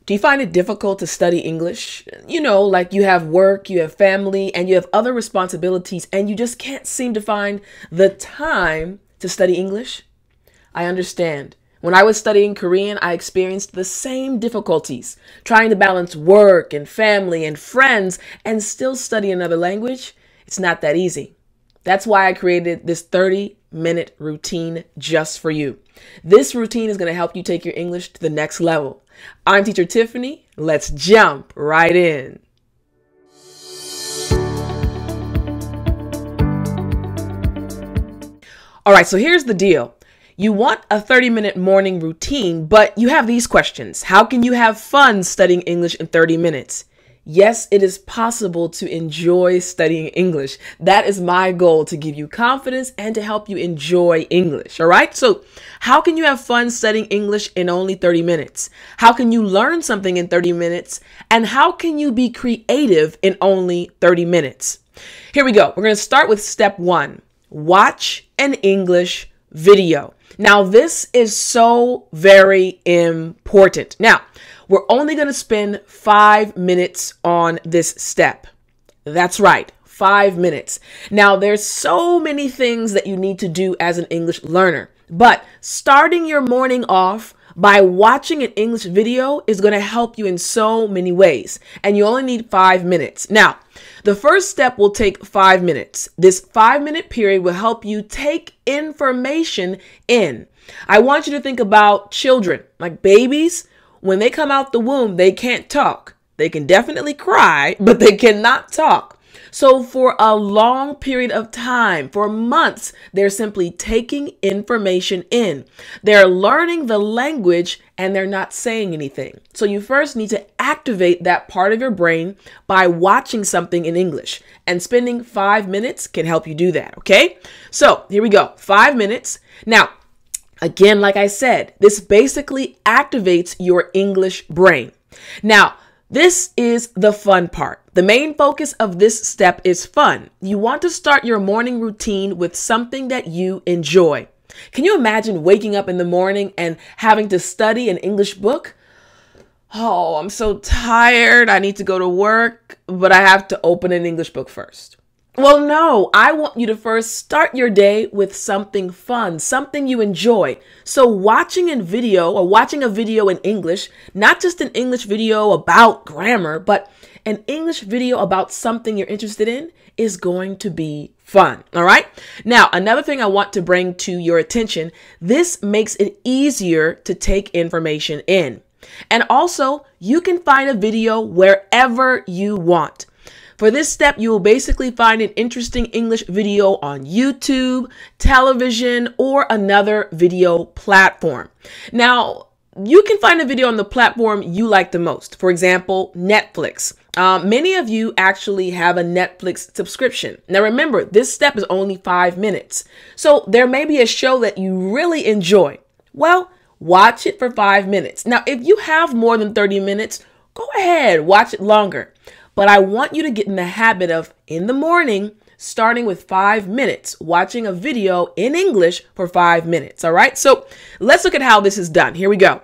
Do you find it difficult to study English? You know, like you have work, you have family, and you have other responsibilities, and you just can't seem to find the time to study English? I understand. When I was studying Korean, I experienced the same difficulties, trying to balance work and family and friends and still study another language. It's not that easy. That's why I created this 30-minute routine just for you. This routine is going to help you take your English to the next level. I'm Teacher Tiffany. Let's jump right in. All right, so here's the deal. You want a 30-minute morning routine, but you have these questions. How can you have fun studying English in 30 minutes? Yes, it is possible to enjoy studying English. That is my goal, to give you confidence and to help you enjoy English. All right. So how can you have fun studying English in only 30 minutes? How can you learn something in 30 minutes? And how can you be creative in only 30 minutes? Here we go. We're going to start with step 1. Watch an English video. Now, this is so very important. Now, we're only going to spend 5 minutes on this step. That's right, 5 minutes. Now, there's so many things that you need to do as an English learner, but starting your morning off by watching an English video is going to help you in so many ways, and you only need 5 minutes. Now, the first step will take 5 minutes. This 5-minute period will help you take information in. I want you to think about children, like babies. When they come out the womb, they can't talk. They can definitely cry, but they cannot talk. So for a long period of time, for months, they're simply taking information in. They're learning the language and they're not saying anything. So you first need to activate that part of your brain by watching something in English, and spending 5 minutes can help you do that. Okay, so here we go. 5 minutes. Now, again, like I said, this basically activates your English brain. Now, this is the fun part. The main focus of this step is fun. You want to start your morning routine with something that you enjoy. Can you imagine waking up in the morning and having to study an English book? Oh, I'm so tired. I need to go to work, but I have to open an English book first. Well, no, I want you to first start your day with something fun, something you enjoy. So watching a video in English, not just an English video about grammar, but an English video about something you're interested in, is going to be fun. All right. Now, another thing I want to bring to your attention, this makes it easier to take information in. And also, you can find a video wherever you want. For this step, you will basically find an interesting English video on YouTube, television, or another video platform. Now, you can find a video on the platform you like the most. For example, Netflix. Many of you actually have a Netflix subscription. Now, remember, this step is only 5 minutes. So there may be a show that you really enjoy. Well, watch it for 5 minutes. Now, if you have more than 30 minutes, go ahead, watch it longer. But I want you to get in the habit of, in the morning, starting with 5 minutes, watching a video in English for 5 minutes. All right. So let's look at how this is done. Here we go.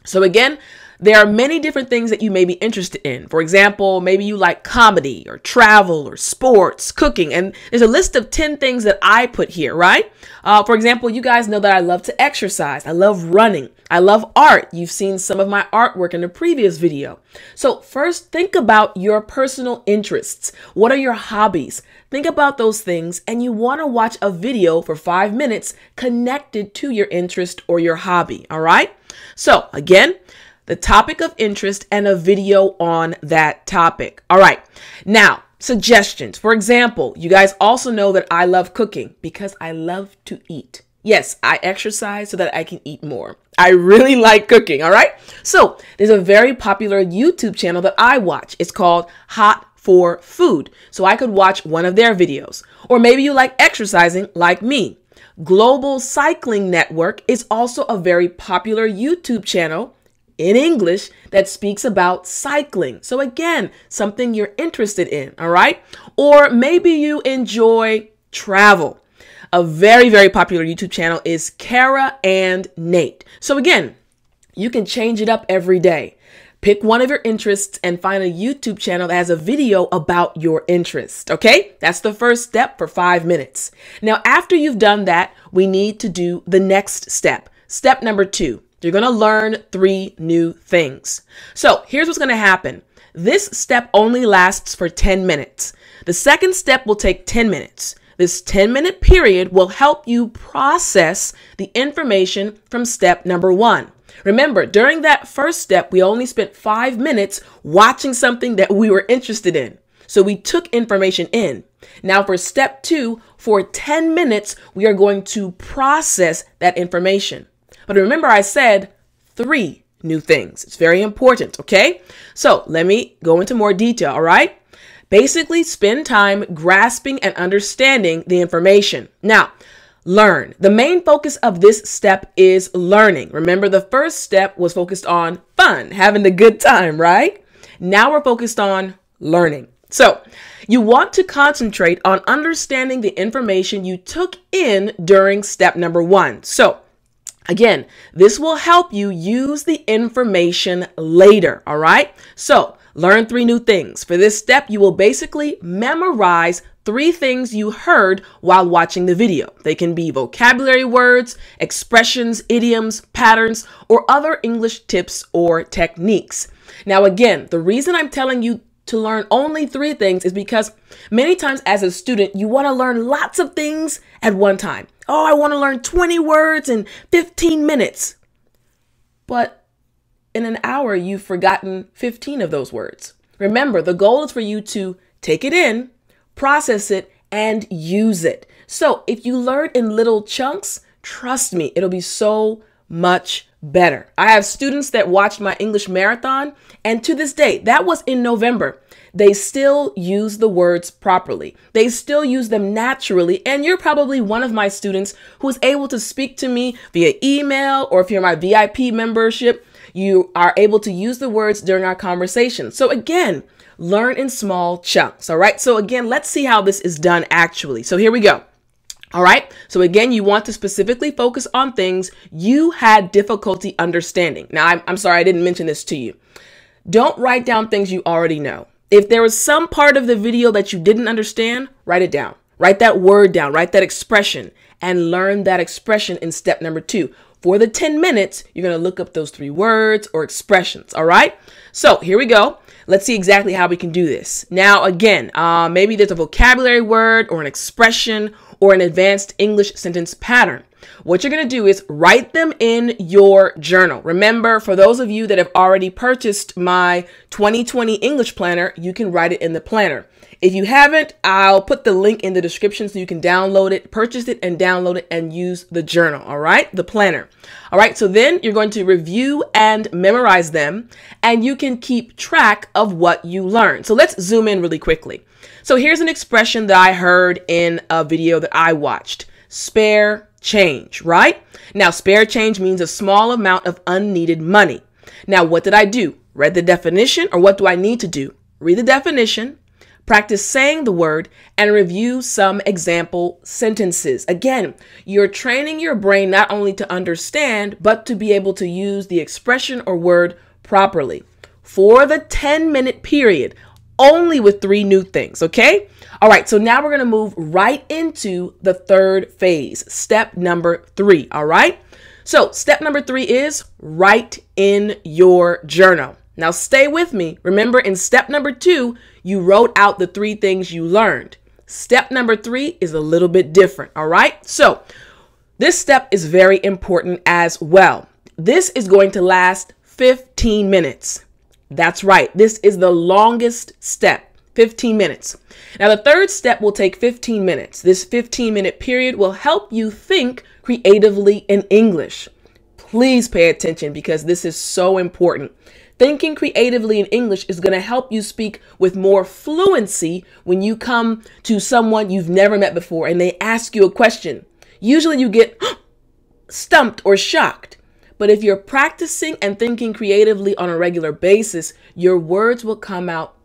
So again, there are many different things that you may be interested in. For example, maybe you like comedy or travel or sports, cooking, and there's a list of 10 things that I put here, right? For example, you guys know that I love to exercise. I love running. I love art. You've seen some of my artwork in the previous video. So first, think about your personal interests. What are your hobbies? Think about those things, and you want to watch a video for 5 minutes connected to your interest or your hobby. All right. So again, the topic of interest and a video on that topic. All right. Now, suggestions. For example, you guys also know that I love cooking because I love to eat. Yes, I exercise so that I can eat more. I really like cooking. All right. So there's a very popular YouTube channel that I watch. It's called Hot for Food. So I could watch one of their videos. Or maybe you like exercising like me. Global Cycling Network is also a very popular YouTube channel in English that speaks about cycling. So again, something you're interested in, all right? Or maybe you enjoy travel. A very, very popular YouTube channel is Kara and Nate. So again, you can change it up every day. Pick one of your interests and find a YouTube channel that has a video about your interest. Okay, that's the first step for 5 minutes. Now, after you've done that, we need to do the next step. Step number 2, you're going to learn 3 new things. So here's what's going to happen. This step only lasts for 10 minutes. The second step will take 10 minutes. This 10-minute period will help you process the information from step number 1. Remember, during that first step, we only spent 5 minutes watching something that we were interested in. So we took information in. Now for step 2, for 10 minutes, we are going to process that information. But remember, I said 3 new things. It's very important, okay? So let me go into more detail, all right? Basically, spend time grasping and understanding the information. Now, learn. The main focus of this step is learning. Remember, the first step was focused on fun, having a good time, right? Now we're focused on learning. So you want to concentrate on understanding the information you took in during step number 1. So again, this will help you use the information later, all right? So learn 3 new things. For this step, you will basically memorize 3 things you heard while watching the video. They can be vocabulary words, expressions, idioms, patterns, or other English tips or techniques. Now, again, the reason I'm telling you to learn only 3 things is because many times as a student, you want to learn lots of things at one time. Oh, I want to learn 20 words in 15 minutes. But in an hour, you've forgotten 15 of those words. Remember, the goal is for you to take it in, process it, and use it. So if you learn in little chunks, trust me, it'll be so much better. I have students that watched my English marathon, and to this day, that was in November, they still use the words properly. They still use them naturally, and you're probably one of my students who is able to speak to me via email, or if you're my VIP membership, you are able to use the words during our conversation. So again, learn in small chunks. All right. So again, let's see how this is done actually. So here we go. All right. So again, you want to specifically focus on things you had difficulty understanding. Now, I'm sorry, I didn't mention this to you. Don't write down things you already know. If there was some part of the video that you didn't understand, write it down. Write that word down, write that expression, and learn that expression in step number 2. For the 10 minutes, you're going to look up those 3 words or expressions. All right. So here we go. Let's see exactly how we can do this. Now, again, maybe there's a vocabulary word or an expression or an advanced English sentence pattern. What you're going to do is write them in your journal. Remember, for those of you that have already purchased my 2020 English planner, you can write it in the planner. If you haven't, I'll put the link in the description so you can download it, purchase it, and download it and use the journal. All right, the planner. All right, so then you're going to review and memorize them, and you can keep track of what you learned. So let's zoom in really quickly. So here's an expression that I heard in a video that I watched. Spare change, right? Now, spare change means a small amount of unneeded money. Now, what did I do? Read the definition, or what do I need to do? Read the definition, practice saying the word, and review some example sentences. Again, you're training your brain not only to understand, but to be able to use the expression or word properly. For the 10-minute period, only with 3 new things, okay? All right, so now we're going to move right into the 3rd phase, step number 3, all right? So step number 3 is write in your journal. Now stay with me. Remember, in step number 2, you wrote out the 3 things you learned. Step number 3 is a little bit different, all right? So this step is very important as well. This is going to last 15 minutes. That's right. This is the longest step, 15 minutes. Now, the 3rd step will take 15 minutes. This 15-minute period will help you think creatively in English. Please pay attention because this is so important. Thinking creatively in English is going to help you speak with more fluency when you come to someone you've never met before and they ask you a question. Usually you get stumped or shocked. But if you're practicing and thinking creatively on a regular basis, your words will come out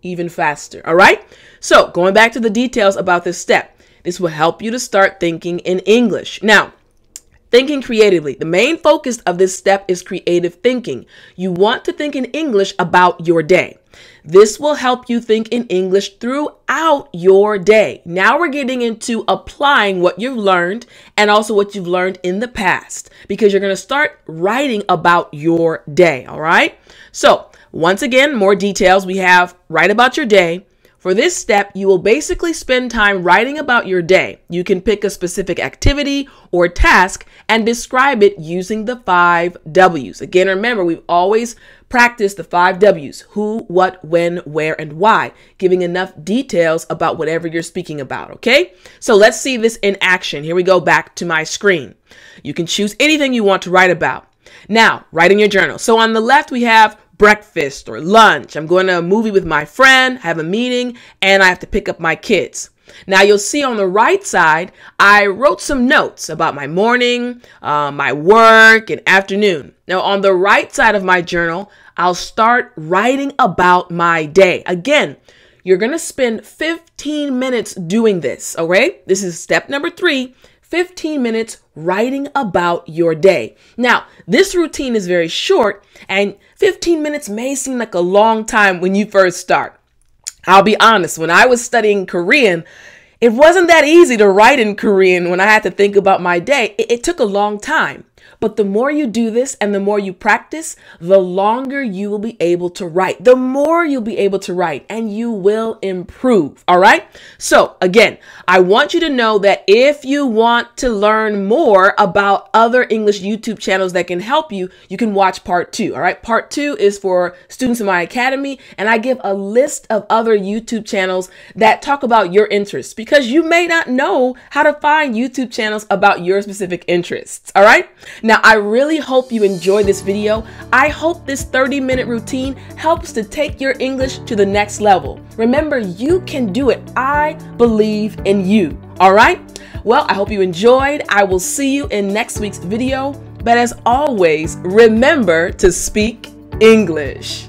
even faster. All right. So going back to the details about this step, this will help you to start thinking in English. Now, Thinking creatively. The main focus of this step is creative thinking. You want to think in English about your day. This will help you think in English throughout your day. Now we're getting into applying what you've learned and also what you've learned in the past, because you're going to start writing about your day. All right. So once again, more details. We have write about your day. For this step, you will basically spend time writing about your day. You can pick a specific activity or task and describe it using the 5 W's. Again, remember, we've always practiced the 5 W's: who, what, when, where, and why, giving enough details about whatever you're speaking about. Okay, so let's see this in action. Here we go, back to my screen. You can choose anything you want to write about. Now, write in your journal. So on the left, we have breakfast or lunch. I'm going to a movie with my friend, have a meeting, and I have to pick up my kids. Now you'll see on the right side, I wrote some notes about my morning, my work, and afternoon. Now on the right side of my journal, I'll start writing about my day. Again, you're going to spend 15 minutes doing this. Okay, this is step number 3. 15 minutes writing about your day. Now, this routine is very short, and 15 minutes may seem like a long time when you first start. I'll be honest, when I was studying Korean, it wasn't that easy to write in Korean when I had to think about my day. It took a long time. But the more you do this and the more you practice, the longer you will be able to write. The more you'll be able to write, and you will improve. All right. So again, I want you to know that if you want to learn more about other English YouTube channels that can help you, you can watch part 2. All right. Part 2 is for students in my academy, and I give a list of other YouTube channels that talk about your interests, because you may not know how to find YouTube channels about your specific interests. All right. Now, I really hope you enjoyed this video. I hope this 30-minute routine helps to take your English to the next level. Remember, you can do it. I believe in you. All right? Well, I hope you enjoyed. I will see you in next week's video. But as always, remember to speak English.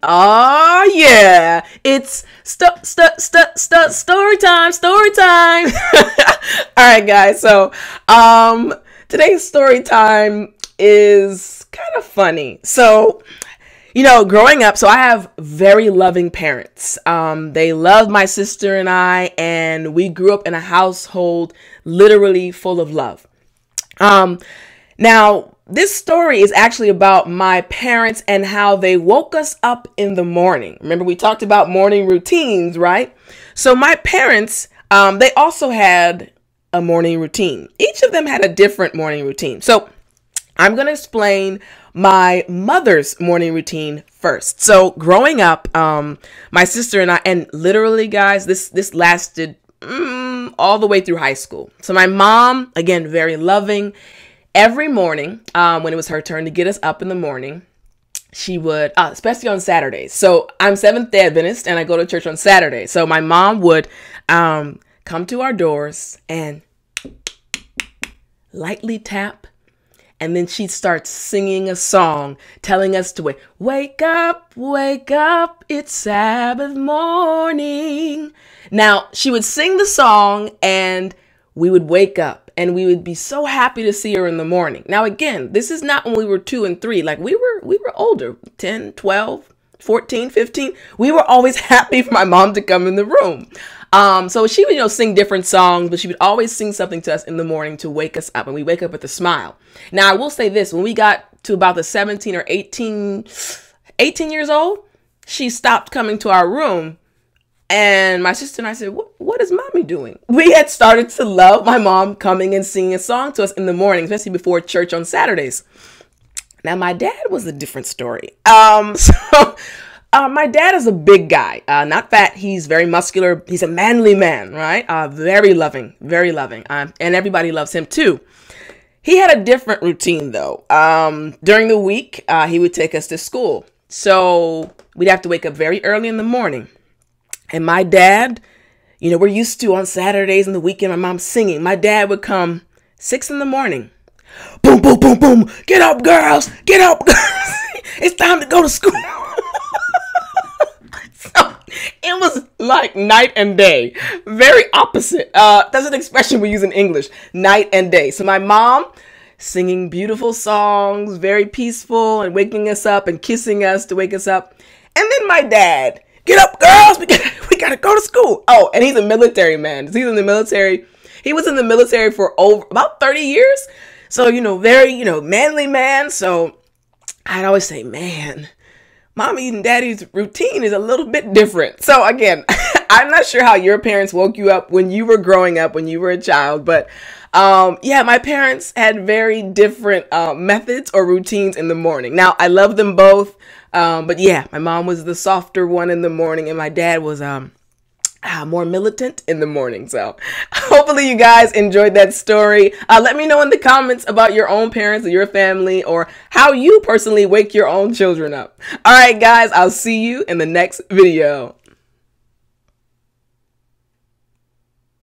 Oh yeah, it's story time, story time. All right, guys. So, today's story time is kind of funny. So, growing up, so I have very loving parents. They love my sister and I, and we grew up in a household literally full of love. Now, this story is actually about my parents and how they woke us up in the morning. Remember, we talked about morning routines, right? So my parents, they also had a morning routine. Each of them had a different morning routine. So I'm going to explain my mother's morning routine first. So growing up, my sister and I, and literally, guys, this lasted all the way through high school. So my mom, again, very loving. Every morning, when it was her turn to get us up in the morning, she would, especially on Saturdays. So I'm Seventh-day Adventist, and I go to church on Saturday. So my mom would come to our doors and lightly tap, and then she'd start singing a song, telling us to wake up, it's Sabbath morning. Now, she would sing the song, and we would wake up. And we would be so happy to see her in the morning. Now, again, this is not when we were 2 and 3. Like we were older, 10, 12, 14, 15. We were always happy for my mom to come in the room. So she would, sing different songs, but she would always sing something to us in the morning to wake us up. And we wake up with a smile. Now, I will say this. When we got to about the 17 or 18 years old, she stopped coming to our room. And my sister and I said, what is mommy doing? We had started to love my mom coming and singing a song to us in the morning, especially before church on Saturdays. Now, my dad was a different story. My dad is a big guy, not fat. He's very muscular. He's a manly man, right? Very loving, very loving. And everybody loves him too. He had a different routine though. During the week, he would take us to school. So we'd have to wake up very early in the morning. And my dad, we're used to on Saturdays and the weekend, my mom's singing. My dad would come 6 in the morning. Boom, boom, boom, boom. Get up, girls. Get up, girls. It's time to go to school. So It was like night and day. Very opposite. That's an expression we use in English. Night and day. So my mom singing beautiful songs, very peaceful, and waking us up and kissing us to wake us up. And then my dad, get up, girls, we gotta go to school. Oh, and he's a military man. He's in the military. He was in the military for about 30 years. So, very, manly man. So I'd always say, man, mommy and daddy's routine is a little bit different. So again, I'm not sure how your parents woke you up when you were growing up, when you were a child, but yeah, my parents had very different methods or routines in the morning. Now, I love them both, but yeah, my mom was the softer one in the morning, and my dad was more militant in the morning. So hopefully you guys enjoyed that story. Let me know in the comments about your own parents or your family, or how you personally wake your own children up. All right, guys, I'll see you in the next video.